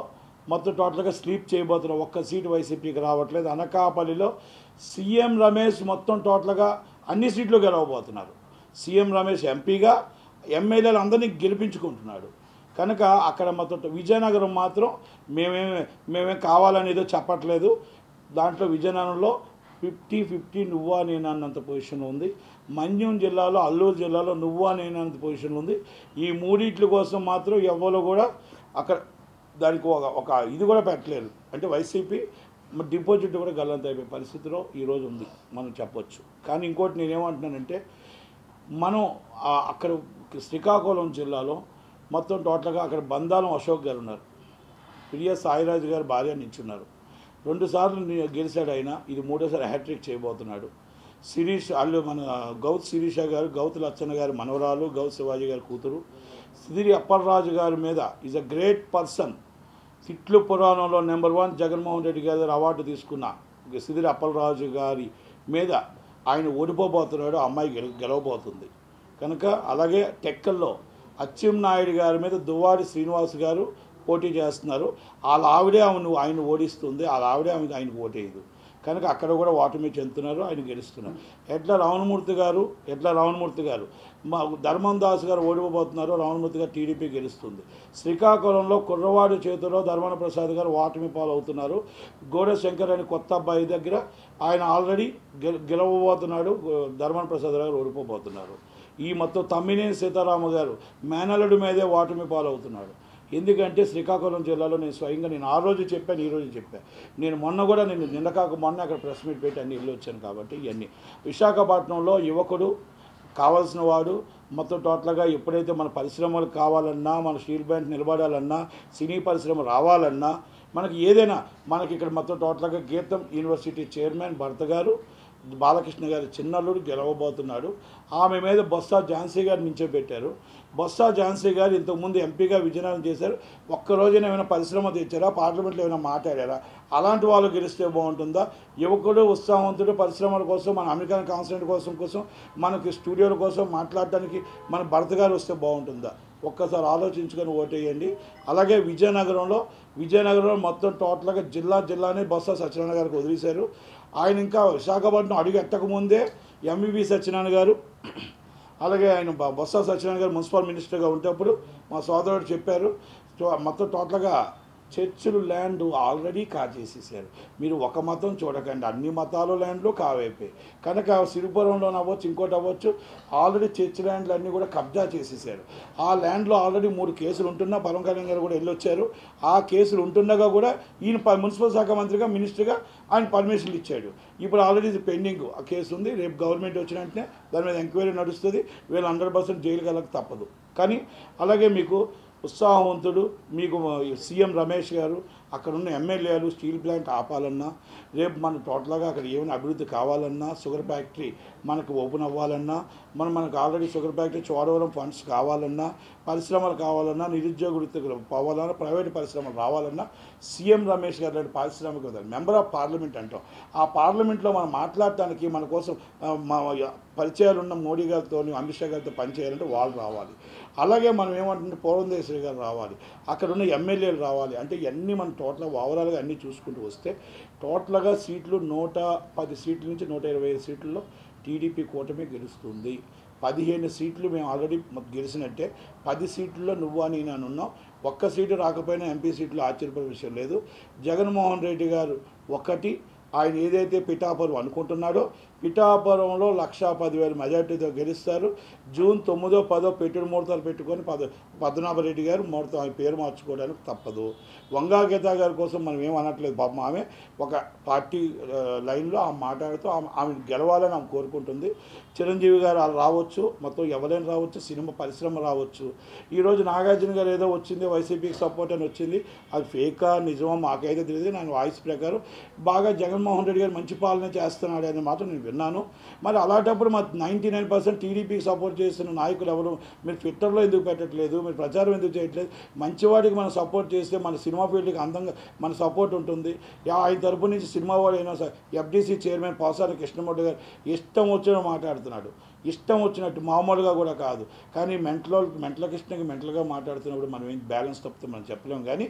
మొత్తం టోటల్గా స్లీప్ చేయబోతున్నాం. 1 సీటు వైసీపీకి రావట్లేదు. అనకాపల్లిలో సీఎం రమేష్ మొత్తం టోటల్గా అన్ని సీట్లు గెలవబోతున్నారు. సీఎం రమేష్ ఎంపీగా ఎమ్మెల్యేలు అందరినీ గెలిపించుకుంటున్నాడు. కనుక అక్కడ మొత్తం విజయనగరం మాత్రం మేమేం కావాలనేదో చెప్పట్లేదు. దాంట్లో విజయనగరంలో 50-50 నువ్వా నేను అన్నంత పొజిషన్ ఉంది. మన్యం జిల్లాలో, అల్లూరు జిల్లాలో నువ్వా నేను అన్నంత పొజిషన్ ఉంది. ఈ మూడిట్ల కోసం మాత్రం ఎవరు కూడా అక్కడ దానికి ఒక ఇది కూడా పెట్టలేరు. అంటే వైసీపీ డిపాజిట్ కూడా గల్లంత అయిపోయే పరిస్థితిలో ఈరోజు ఉంది మనం చెప్పొచ్చు. కానీ ఇంకోటి నేనేమంటున్నానంటే, మనం అక్కడ శ్రీకాకుళం జిల్లాలో మొత్తం టోటల్గా అక్కడ బందాలం అశోక్ గారు ఉన్నారు, ప్రియ సాయిరాజు గారు భార్య నించున్నారు. 2 సార్లు గెలిచాడు ఆయన, ఇది 3వసారి హ్యాట్రిక్ చేయబోతున్నాడు. శిరీష్ వాళ్ళు మన గౌత్ శిరీష గారు, గౌత్ లచ్చన్న గారి మనవరాలు, గౌత్ శివాజీ గారి కూతురు. సిదిరి అప్పలరాజు గారి మీద ఈజ్ అ గ్రేట్ పర్సన్. తిట్లు పురాణంలో నెంబర్ 1 జగన్మోహన్ రెడ్డి గారి అవార్డు తీసుకున్న సిదిరి అప్పలరాజు గారి మీద ఆయన ఓడిపోబోతున్నాడు, అమ్మాయి గెలవబోతుంది. కనుక అలాగే టెక్కల్లో అచ్చెన్నాయుడు గారి మీద దువ్వాడి శ్రీనివాస్ గారు పోటీ చేస్తున్నారు. వాళ్ళ ఆవిడే ఆయన ఓడిస్తుంది, వాళ్ళ ఆవిడే ఆయనకు ఓటేయదు. కనుక అక్కడ కూడా ఓటమి చెందుతున్నారు, ఆయన గెలుస్తున్నారు. ఎడ్ల రావణమూర్తి గారు మా ధర్మం దాస్ గారు ఓడిపోతున్నారు, రావణమూర్తి గారు టీడీపీ గెలుస్తుంది. శ్రీకాకుళంలో కుర్రవాడి చేతిలో ధర్మన ప్రసాద్ గారు ఓటమి పాలవుతున్నారు. గోడ శంకర్ అని కొత్త అబ్బాయి దగ్గర ఆయన ఆల్రెడీ గెలవబోతున్నాడు, ధర్మన ప్రసాద్ గారు ఓడిపోబోతున్నారు. ఈ మొత్తం తమ్మినేని సీతారామ గారు మేనల్లుడి మీదే ఓటమి పాలవుతున్నాడు. ఎందుకంటే శ్రీకాకుళం జిల్లాలో నేను స్వయంగా ఆ రోజు చెప్పాను, ఈ రోజు చెప్పాను. నేను మొన్న అక్కడ ప్రెస్ మీట్ పెట్టి అన్ని ఇల్లు వచ్చాను. కాబట్టి ఇవన్నీ విశాఖపట్నంలో యువకుడు కావాల్సిన వాడు మొత్తం టోటల్గా ఎప్పుడైతే మన పరిశ్రమలు కావాలన్నా, మన స్టీల్ ప్లాంట్ నిలబడాలన్నా, సినీ పరిశ్రమ రావాలన్నా, మనకి ఏదైనా మనకి ఇక్కడ మొత్తం టోటల్గా గీతం యూనివర్సిటీ చైర్మన్ భర్త గారు బాలకృష్ణ గారి చిన్నల్లుడు గెలవబోతున్నాడు. ఆమె మీద బొత్స ఝాన్సీ గారు నించోబెట్టారు. బొత్స ఝాన్సీ గారు ఇంతకుముందు ఎంపీగా విజయనగరం చేశారు. ఒక్కరోజున ఏమైనా పరిశ్రమ తెచ్చారా, పార్లమెంట్లో ఏమైనా మాట్లాడారా? అలాంటి వాళ్ళు గెలిస్తే బాగుంటుందా? యువకుడు ఉత్సాహవంతుడు పరిశ్రమల కోసం, మన అమెరికన్ కాన్సర్ట్ కోసం మనకి స్టూడియోల కోసం మాట్లాడటానికి మన భర్త గారు వస్తే బాగుంటుందా? ఒక్కసారి ఆలోచించుకొని ఓటేయండి. అలాగే విజయనగరంలో మొత్తం టోటల్గా జిల్లానే బొత్స సత్యనారాయణ గారికి వదిలేశారు. ఆయన ఇంకా విశాఖపట్నం అడుగు ఎట్టకముందే ఎంవివి సత్యనారాయణ గారు, అలాగే ఆయన బొత్స సత్యనారాయణ గారు మున్సిపల్ మినిస్టర్గా ఉండేటప్పుడు మా సోదరుడు చెప్పారు, మొత్తం టోటల్గా చర్చిలు ల్యాండ్ ఆల్రెడీ కాజేసేసారు. మీరు ఒక మతం చూడకండి, అన్ని మతాల ల్యాండ్లు కావైపోయాయి. కనుక సిరిపురంలో అవ్వచ్చు, ఇంకోటి అవ్వచ్చు, ఆల్రెడీ చర్చ్ ల్యాండ్లు అన్నీ కూడా కబ్జా చేసేసారు. ఆ ల్యాండ్లో ఆల్రెడీ 3 కేసులు ఉంటున్నా పవన్ కళ్యాణ్ గారు కూడా వెళ్ళొచ్చారు. ఆ కేసులు ఉంటుండగా కూడా ఈయన మున్సిపల్ శాఖ మంత్రిగా, మినిస్టర్గా ఆయన పర్మిషన్లు ఇచ్చాడు. ఇప్పుడు ఆల్రెడీ ఇది పెండింగ్ ఆ కేసు ఉంది. రేపు గవర్నమెంట్ వచ్చిన వెంటనే దాని మీద ఎంక్వైరీ నడుస్తుంది. వీళ్ళు 100% జైలుకి వెళ్ళక తప్పదు. కానీ అలాగే మీకు ఉత్సాహవంతుడు మీకు సీఎం రమేష్ గారు, అక్కడ ఉన్న ఎమ్మెల్యేలు స్టీల్ ప్లాంట్ ఆపాలన్నా, రేపు మన టోటల్గా అక్కడ ఏమైనా అభివృద్ధి కావాలన్నా, షుగర్ ఫ్యాక్టరీ మనకు ఓపెన్ అవ్వాలన్నా, మనకు already sugar factory Chodavaram funds కావాలన్నా, పరిశ్రమలు కావాలన్నా, నిరుద్యోగ వృత్తులు పోవాలన్నా, ప్రైవేట్ పరిశ్రమలు రావాలన్నా సీఎం రమేష్ గారు లాంటి పారిశ్రామిక మెంబర్ ఆఫ్ పార్లమెంట్ అంటాం. ఆ పార్లమెంట్లో మనం మాట్లాడటానికి మన కోసం పరిచయాలు ఉన్న మోడీ గారితో, అమిత్ షా గారితో పనిచేయాలంటే వాళ్ళు రావాలి. అలాగే మనం ఏమంటుంటే పురంధేశ్వరి గారు రావాలి, అక్కడ ఉన్న ఎమ్మెల్యేలు రావాలి. అంటే ఇవన్నీ మనం టోటల్గా ఓవరాల్గా అన్నీ చూసుకుంటూ వస్తే టోటల్గా సీట్లు 110 సీట్ల నుంచి 125 సీట్లలో టీడీపీ కూటమి గెలుస్తుంది. 15 సీట్లు మేము ఆల్రెడీ గెలిచినట్టే. 10 సీట్లలో నువ్వు అని నేను ఉన్నాం. ఒక్క సీటు రాకపోయినా ఎంపీ సీట్లు ఆశ్చర్యపడే విషయం లేదు. జగన్మోహన్ రెడ్డి గారు ఒకటి ఆయన ఏదైతే పిఠాపురం అనుకుంటున్నాడో పిఠాపురంలో 1,10,000 మెజార్టీతో గెలుస్తారు. జూన్ 9, 10 పెట్టుడు ముహూర్తాలు పెట్టుకొని పద్మనాభరెడ్డి గారు ముహూర్తం ఆయన పేరు మార్చుకోవడానికి తప్పదు. వంగా గీతా గారి కోసం మనం ఏమనట్లేదు. పాపం ఆమె ఒక పార్టీ లైన్లో ఆమె మాట్లాడుతూ ఆమె గెలవాలని ఆమె కోరుకుంటుంది. చిరంజీవి గారు వాళ్ళు రావచ్చు, మొత్తం ఎవరైనా రావచ్చు, సినిమా పరిశ్రమ రావచ్చు. ఈరోజు నాగార్జున గారు ఏదో వచ్చింది వైసీపీకి సపోర్ట్ అని వచ్చింది, అది ఫేకా నిజమా మాకైతే తెలియదు. నేను వాయిస్ ప్రకారం బాగా జగన్మోహన్ రెడ్డి గారు మంచి పాలన చేస్తున్నాడు అనే మాట నేను విన్నాను. మరి అలాంటప్పుడు మా 99% టీడీపీకి సపోర్ట్ చేస్తున్న నాయకులు ఎవరు? మీరు ట్విట్టర్లో ఎందుకు పెట్టట్లేదు? మీరు ప్రచారం ఎందుకు చేయట్లేదు? మంచివాడికి మనం సపోర్ట్ చేస్తే మన సినిమా ఫీల్డ్కి అందంగా మన సపోర్ట్ ఉంటుంది. ఆయన తరపు నుంచి సినిమా వాడు అయినా సరే ఎఫ్డీసీ చైర్మన్ పాసారి కృష్ణమూర్తి గారు ఇష్టం వచ్చిన మాట్లాడుతున్నాడు, ఇష్టం వచ్చినట్టు, మామూలుగా కూడా కాదు. కానీ మెంటల కృష్ణకి మెంటల్గా మాట్లాడుతున్నప్పుడు మనం ఏం బ్యాలెన్స్ తప్పితే మనం చెప్పలేము. కానీ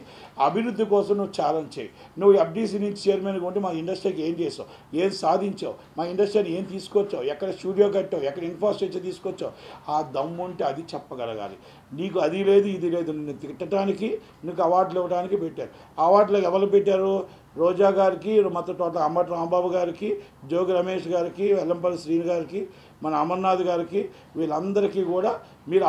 అభివృద్ధి కోసం నువ్వు ఛాలెంజ్ చేయి. నువ్వు ఎఫ్డీసీ నుంచి చైర్మన్గా ఉంటే మా ఇండస్ట్రీకి ఏం చేసావు, ఏం సాధించావు, మా ఇండస్ట్రీని ఏం తీసుకొచ్చావు, ఎక్కడ స్టూడియో కట్టావు, ఎక్కడ ఇన్ఫ్రాస్ట్రక్చర్ తీసుకొచ్చావు, ఆ దమ్ము ఉంటే అది చెప్పగలగాలి. నీకు అది లేదు ఇది లేదు, నిన్ను తిట్టడానికి నీకు అవార్డులు ఇవ్వడానికి పెట్టారు. అవార్డులు ఎవరు పెట్టారు? రోజా గారికి, మొత్తం టోటల్ అంబటి రాంబాబు గారికి, జోగి రమేష్ గారికి, వెల్లంపల్లి శ్రీని గారికి, మన అమర్నాథ్ గారికి, వీళ్ళందరికీ కూడా మీరు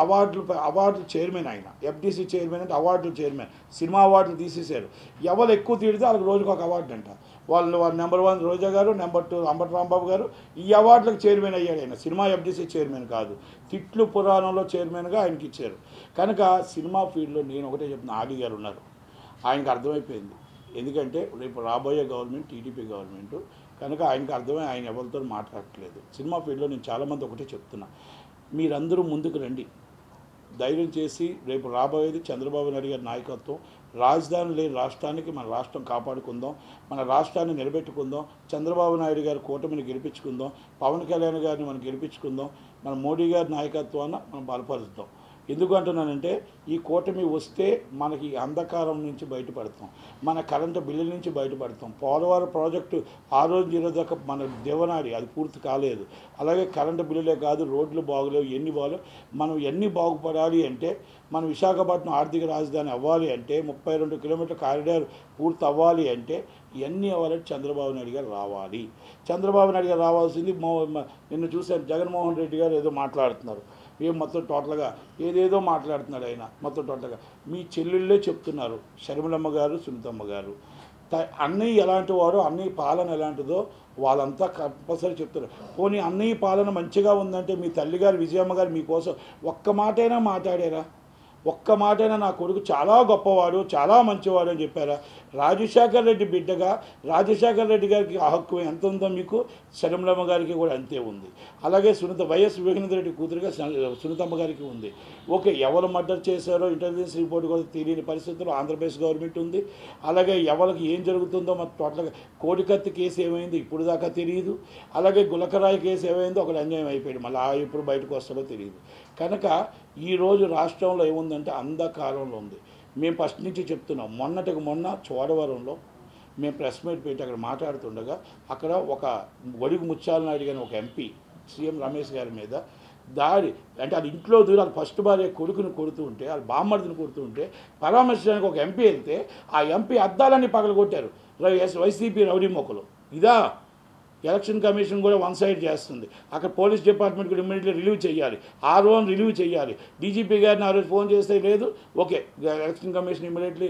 అవార్డులు చైర్మన్. ఆయన ఎఫ్డీసీ చైర్మన్ అంటే అవార్డులు చైర్మన్. సినిమా అవార్డులు తీసేశారు. ఎవరు ఎక్కువ తీడితే వాళ్ళకి రోజుకు ఒక అవార్డు అంట. వాళ్ళు నెంబర్ 1 రోజా గారు, నెంబర్ 2 అంబటి రాంబాబు గారు. ఈ అవార్డులకు చైర్మన్ అయ్యాడు ఆయన. సినిమా ఎఫ్డీసీ చైర్మన్ కాదు, తిట్లు పురాణంలో చైర్మన్గా ఆయనకి ఇచ్చారు. కనుక సినిమా ఫీల్డ్లో నేను ఒకటే చెప్తున్నా, ఆడి గారు ఉన్నారు, ఆయనకు అర్థమైపోయింది. ఎందుకంటే రేపు రాబోయే గవర్నమెంట్ టీడీపీ గవర్నమెంట్ కనుక ఆయనకు అర్థమై ఆయన ఎవరితో మాట్లాడట్లేదు. సినిమా ఫీల్డ్లో నేను చాలామంది ఒకటే చెప్తున్నా, మీరందరూ ముందుకు రండి, ధైర్యం చేసి. రేపు రాబోయేది చంద్రబాబు నాయుడు గారి నాయకత్వం. రాజధాని లేని రాష్ట్రానికి మన రాష్ట్రం కాపాడుకుందాం, మన రాష్ట్రాన్ని నిలబెట్టుకుందాం, చంద్రబాబు నాయుడు గారి కూటమిని గెలిపించుకుందాం, పవన్ కళ్యాణ్ గారిని మనం గెలిపించుకుందాం, మన మోడీ గారి నాయకత్వాన్ని మనం బలపరుద్దాం. ఎందుకు అంటున్నానంటే ఈ కూటమి వస్తే మనకి అంధకారం నుంచి బయటపడతాం, మన కరెంటు బిల్లుల నుంచి బయటపడతాం. పోలవరం ప్రాజెక్టు ఆ రోజు దాకా మన దేవనాడి అది పూర్తి కాలేదు. అలాగే కరెంటు బిల్లులే కాదు, రోడ్లు బాగలేవు, ఎన్ని బాగలేవు. మనం ఎన్ని బాగుపడాలి అంటే, మన విశాఖపట్నం ఆర్థిక రాజధాని అవ్వాలి అంటే, 32 కిలోమీటర్ల కారిడార్ పూర్తి అవ్వాలి అంటే ఇవన్నీ అవ్వాలంటే చంద్రబాబు నాయుడు గారు రావాలి. చంద్రబాబు నాయుడు గారు రావాల్సింది. నిన్ను చూశాను, జగన్మోహన్ రెడ్డి గారు ఏదో మాట్లాడుతున్నారు, ఏం మొత్తం టోటల్గా ఏదేదో మాట్లాడుతున్నాడు ఆయన. మొత్తం టోటల్గా మీ చెల్లెళ్ళే చెప్తున్నారు, షర్మిలమ్మ గారు, సునీతమ్మ గారు. అన్నయ్య ఎలాంటి వాడో, అన్నయ్య పాలన ఎలాంటిదో వాళ్ళంతా కంపల్సరీ చెప్తారు. పోనీ అన్నయ్య పాలన మంచిగా ఉందంటే మీ తల్లిగారు విజయమ్మ గారు మీకోసం ఒక్క మాటైనా మాట్లాడారా? ఒక్క మాటైనా నా కొడుకు చాలా గొప్పవాడు, చాలా మంచివాడు అని చెప్పారా? రాజశేఖర్ రెడ్డి బిడ్డగా రాజశేఖర్ రెడ్డి గారికి ఆ హక్కు ఎంత ఉందో మీకు షర్మిలమ్మ గారికి కూడా అంతే ఉంది. అలాగే వైఎస్ వివేకానంద రెడ్డి కూతురుగా సునీతమ్మ గారికి ఉంది. ఓకే, ఎవరు మర్డర్ చేశారో ఇంటెలిజెన్స్ రిపోర్ట్ కూడా తెలియని పరిస్థితుల్లో ఆంధ్రప్రదేశ్ గవర్నమెంట్ ఉంది. అలాగే ఎవరికి ఏం జరుగుతుందో మన టోటల్గా కోడికత్తి కేసు ఏమైంది ఇప్పుడు దాకా తెలియదు. అలాగే గులకరాయి కేసు ఏమైందో ఒకటి అన్యాయం అయిపోయాడు, మళ్ళీ ఎప్పుడు బయటకు వస్తాడో తెలియదు. కనుక ఈరోజు రాష్ట్రంలో ఏముందంటే అంధకారంలో ఉంది. మేము ఫస్ట్ నుంచి చెప్తున్నాం, మొన్న చోడవరంలో మేము ప్రెస్ మీట్ పెట్టి అక్కడ మాట్లాడుతుండగా అక్కడ ఒక వడిగు ముత్యాల నాయుడు గారి ఒక ఎంపీ సీఎం రమేష్ గారి మీద దాడి అంటే అది ఇంట్లో దూరి అది ఫస్ట్ భార్య కొడుకుని కొడుతూ ఉంటే అది బామ్మర్దిని కొడుతూ ఉంటే పరామర్శించడానికి ఒక ఎంపీ వెళ్తే ఆ ఎంపీ అద్దాలన్నీ పగలగొట్టారు వైసీపీ రౌడీ మొక్కలు. ఇదా ఎలక్షన్ కమిషన్ కూడా వన్ సైడ్ చేస్తుంది. అక్కడ పోలీస్ డిపార్ట్మెంట్ కూడా ఇమ్మీడియట్లీ రిలీవ్ చేయాలి, ఆర్ఓని రిలీవ్ చేయాలి. డీజీపీ గారిని ఆ రోజు ఫోన్ చేస్తే లేదు, okay election commission immediately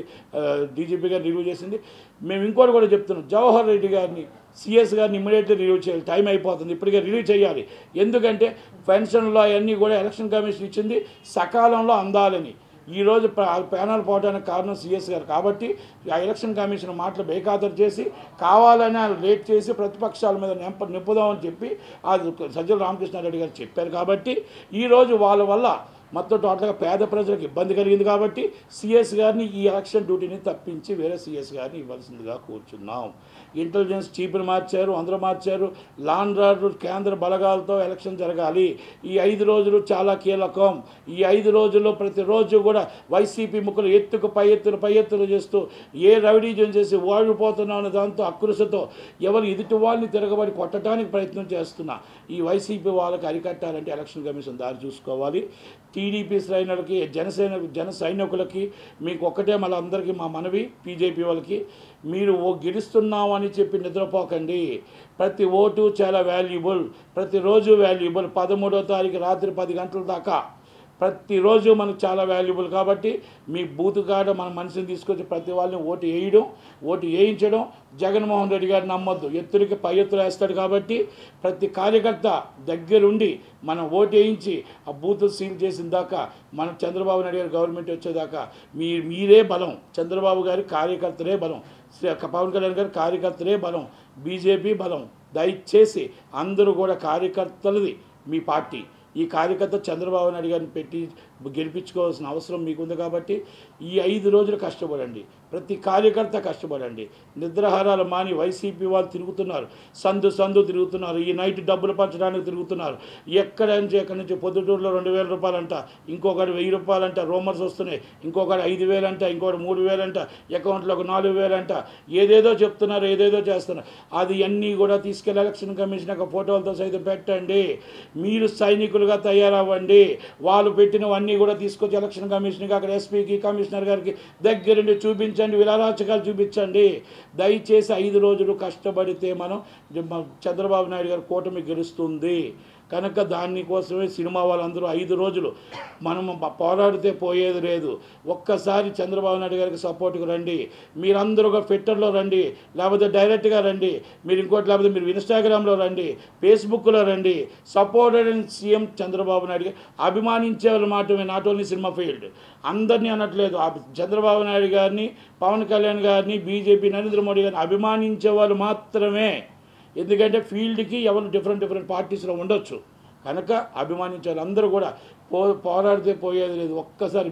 DGP గారిని రిలీవ్ చేసింది. మేము ఇంకోటి కూడా చెప్తున్నాం, జవహర్ రెడ్డి గారిని సిఎస్ గారిని ఇమ్మీడియట్లీ రిలీవ్ చేయాలి. టైం అయిపోతుంది, ఇప్పటికే రిలీవ్ చేయాలి. ఎందుకంటే పెన్షన్లో అవన్నీ కూడా ఎలక్షన్ కమిషన్ ఇచ్చింది సకాలంలో అందాలని. ఈరోజు ప్యానల్ పోవడానికి కారణం సిఎస్ గారు కాబట్టి ఆ ఎలక్షన్ కమిషన్ మాటలు బేఖాతరు చేసి కావాలని లేట్ చేసి ప్రతిపక్షాల మీద నింపుదామని చెప్పి అది సజ్జల రామకృష్ణారెడ్డి గారు చెప్పారు. కాబట్టి ఈరోజు వాళ్ళ వల్ల మొత్తం టోటల్గా పేద ప్రజలకు ఇబ్బంది కలిగింది. కాబట్టి సిఎస్ గారిని ఈ ఎలక్షన్ డ్యూటీని తప్పించి వేరే సిఎస్ గారిని ఇవ్వాల్సిందిగా కూర్చున్నాం. ఇంటెలిజెన్స్ చీఫ్ని మార్చారు, అందరూ మార్చారు. లా అండ్ ఆర్డర్ కేంద్ర బలగాలతో ఎలక్షన్ జరగాలి. ఈ 5 రోజులు చాలా కీలకం. ఈ 5 రోజుల్లో ప్రతిరోజు కూడా వైసీపీ ముక్కలు ఎత్తుకు పై ఎత్తులు చేస్తూ ఏ రౌడీజం చేసి ఓడిపోతున్నాం అనే దాంతో అకృషతో ఎవరు ఎదుటి వాళ్ళని తిరగబడి కొట్టడానికి ప్రయత్నం చేస్తున్నా ఈ వైసీపీ వాళ్ళకి అరికట్టాలంటే ఎలక్షన్ కమిషన్ దారి చూసుకోవాలి. టీడీపీ శ్రేణులకి జన సైనికులకి మీకు ఒక్కటే మళ్ళీ అందరికీ మా మనవి, బీజేపీ వాళ్ళకి మీరు గెలుస్తున్నామని చెప్పి నిద్రపోకండి. ప్రతి ఓటు చాలా వాల్యుబుల్, ప్రతిరోజు వాల్యుబుల్. 13వ తారీఖు రాత్రి 10 గంటల దాకా ప్రతిరోజు మనకు చాలా వాల్యుబుల్. కాబట్టి మీ బూత్ కాడ మన మనిషిని తీసుకొచ్చి ప్రతి వాళ్ళని ఓటు వేయించడం. జగన్మోహన్ రెడ్డి గారిని నమ్మొద్దు, ఎత్తులకి పై ఎత్తులు వేస్తాడు. కాబట్టి ప్రతి కార్యకర్త దగ్గరుండి మనం ఓటు వేయించి ఆ బూత్ సీల్ చేసిన దాకా మన చంద్రబాబు నాయుడు గారి గవర్నమెంట్ వచ్చేదాకా మీరే బలం. చంద్రబాబు గారి కార్యకర్తలే బలం, పవన్ కళ్యాణ్ గారి కార్యకర్తలే బలం, బీజేపీ బలం. దయచేసి అందరూ కూడా కార్యకర్తలది మీ పార్టీ. ఈ కార్యకర్త చంద్రబాబు నాయుడు గారిని పెట్టి గెలిపించుకోవాల్సిన అవసరం మీకుంది. కాబట్టి ఈ 5 రోజులు కష్టపడండి, ప్రతి కార్యకర్త కష్టపడండి. నిద్రాహారాలు మాని వైసీపీ వాళ్ళు తిరుగుతున్నారు, సందు తిరుగుతున్నారు. ఈ నైట్ డబ్బులు పంచడానికి తిరుగుతున్నారు. ఎక్కడి నుంచి పొద్దుటూరులో 2,000 రూపాయలంట, ఇంకొకటి 1,000 రూపాయలంట, రూమర్స్ వస్తున్నాయి. ఇంకొకటి 5,000 అంట, ఇంకొకటి 3,000 అంట, అకౌంట్లో ఒక 4,000 అంట. ఏదేదో చెప్తున్నారు, ఏదేదో చేస్తున్నారు. అది అన్నీ కూడా తీసుకెళ్ళి ఎలక్షన్ కమిషన్ యొక్క ఫోటోలతో సైతం పెట్టండి. మీరు సైనికులుగా తయారవ్వండి. వాళ్ళు పెట్టినవన్నీ కూడా తీసుకొచ్చి ఎలక్షన్ కమిషన్కి, అక్కడ ఎస్పీకి, కమిషనర్ గారికి దగ్గరుండి చూపించండి, విలారాచకాలు చూపించండి. దయచేసి 5 రోజులు కష్టపడితే మనం చంద్రబాబు నాయుడు గారి కూటమి గెలుస్తుంది. కనుక దానికోసమే సినిమా వాళ్ళందరూ 5 రోజులు మనం పోరాడితే పోయేది లేదు. ఒక్కసారి చంద్రబాబు నాయుడు గారికి సపోర్ట్గా రండి. మీరందరూ ఒక ట్విట్టర్లో రండి, లేకపోతే డైరెక్ట్గా రండి, మీరు ఇంకోటి లేకపోతే మీరు ఇన్స్టాగ్రామ్లో రండి, ఫేస్బుక్లో రండి. సపోర్టెడ్ సీఎం చంద్రబాబు నాయుడు గారు అభిమానించే వాళ్ళు మాత్రమే, నాట్ ఓన్లీ సినిమా ఫీల్డ్. అందరినీ అనట్లేదు. చంద్రబాబు నాయుడు గారిని, పవన్ కళ్యాణ్ గారిని, బీజేపీ నరేంద్ర మోడీ గారిని అభిమానించే వాళ్ళు మాత్రమే. ఎందుకంటే ఫీల్డ్కి ఎవరు డిఫరెంట్ పార్టీస్లో ఉండొచ్చు. కనుక అభిమానించాలి. అందరూ కూడా పోరాడితే పోయేది లేదు. ఒక్కసారి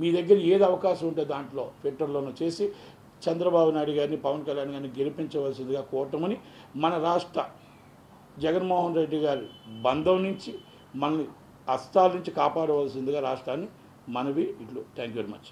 మీ దగ్గర ఏది అవకాశం ఉంటే దాంట్లో ట్విట్టర్లోనూ చేసి చంద్రబాబు నాయుడు గారిని, పవన్ కళ్యాణ్ గారిని గెలిపించవలసిందిగా కోరటమని, మన రాష్ట్ర జగన్మోహన్ రెడ్డి గారి బంధం నుంచి మనల్ని అస్తాల నుంచి కాపాడవలసిందిగా రాష్ట్రాన్ని మనవి. ఇట్లు థ్యాంక్ యూ వెరీ మచ్.